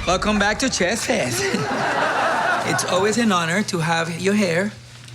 Welcome back to Chair Fest. It's always an honor to have your hair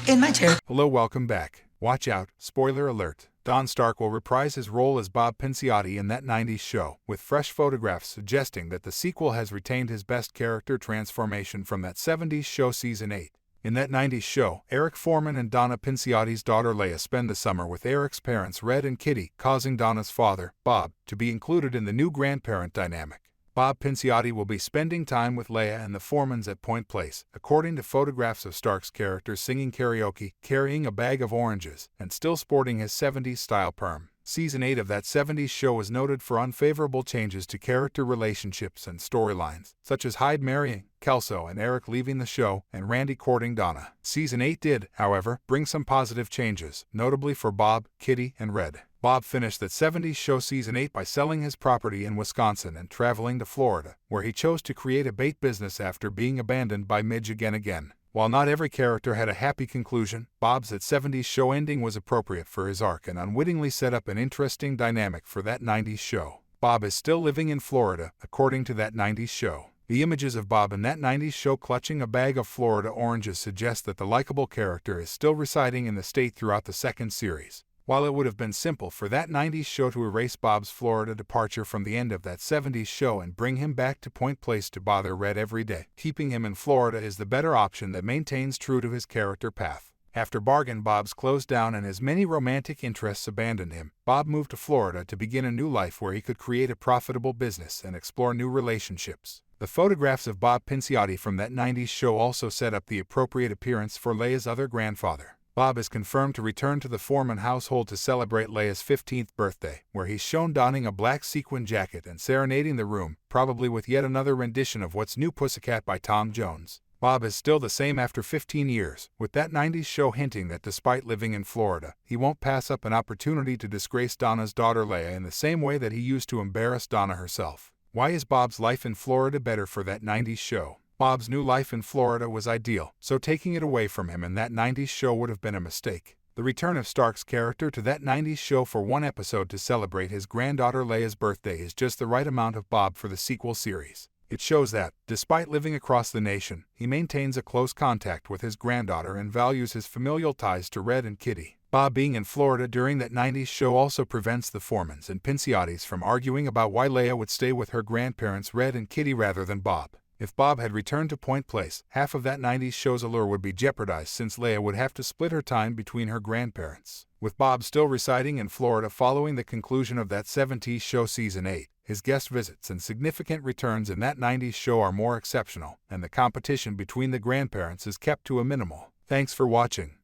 in my chair. Hello, welcome back. Watch out, spoiler alert. Don Stark will reprise his role as Bob Pinciotti in that 90s show, with fresh photographs suggesting that the sequel has retained his best character transformation from that 70s show Season 8. In that 90s show, Eric Foreman and Donna Pinciotti's daughter Leia spend the summer with Eric's parents Red and Kitty, causing Donna's father, Bob, to be included in the new grandparent dynamic. Bob Pinciotti will be spending time with Leia and the Foremans at Point Place, according to photographs of Stark's character singing karaoke, carrying a bag of oranges, and still sporting his 70s-style perm. Season 8 of that 70s show was noted for unfavorable changes to character relationships and storylines, such as Hyde marrying Kelso and Eric leaving the show, and Randy courting Donna. Season 8 did, however, bring some positive changes, notably for Bob, Kitty, and Red. Bob finished that 70s show Season 8 by selling his property in Wisconsin and traveling to Florida, where he chose to create a bait business after being abandoned by Midge again. While not every character had a happy conclusion, Bob's that 70s show ending was appropriate for his arc and unwittingly set up an interesting dynamic for that 90s show. Bob is still living in Florida, according to that 90s show. The images of Bob in that 90s show clutching a bag of Florida oranges suggest that the likable character is still residing in the state throughout the second series. While it would have been simple for that 90s show to erase Bob's Florida departure from the end of that 70s show and bring him back to Point Place to bother Red every day, keeping him in Florida is the better option that maintains true to his character path. After Bargain Bob's closed down and his many romantic interests abandoned him, Bob moved to Florida to begin a new life where he could create a profitable business and explore new relationships. The photographs of Bob Pinciotti from that 90s show also set up the appropriate appearance for Leia's other grandfather. Bob is confirmed to return to the Foreman household to celebrate Leia's 15th birthday, where he's shown donning a black sequin jacket and serenading the room, probably with yet another rendition of What's New Pussycat by Tom Jones. Bob is still the same after 15 years, with that 90s show hinting that despite living in Florida, he won't pass up an opportunity to disgrace Donna's daughter Leia in the same way that he used to embarrass Donna herself. Why is Bob's life in Florida better for that 90s show? Bob's new life in Florida was ideal, so taking it away from him in that 90s show would have been a mistake. The return of Stark's character to that 90s show for one episode to celebrate his granddaughter Leia's birthday is just the right amount of Bob for the sequel series. It shows that, despite living across the nation, he maintains a close contact with his granddaughter and values his familial ties to Red and Kitty. Bob being in Florida during that 90s show also prevents the Foremans and Pinciottis from arguing about why Leia would stay with her grandparents Red and Kitty rather than Bob. If Bob had returned to Point Place, half of that 90s show's allure would be jeopardized since Leia would have to split her time between her grandparents. With Bob still residing in Florida following the conclusion of that 70s show Season 8, his guest visits and significant returns in that 90s show are more exceptional, and the competition between the grandparents is kept to a minimal. Thanks for watching.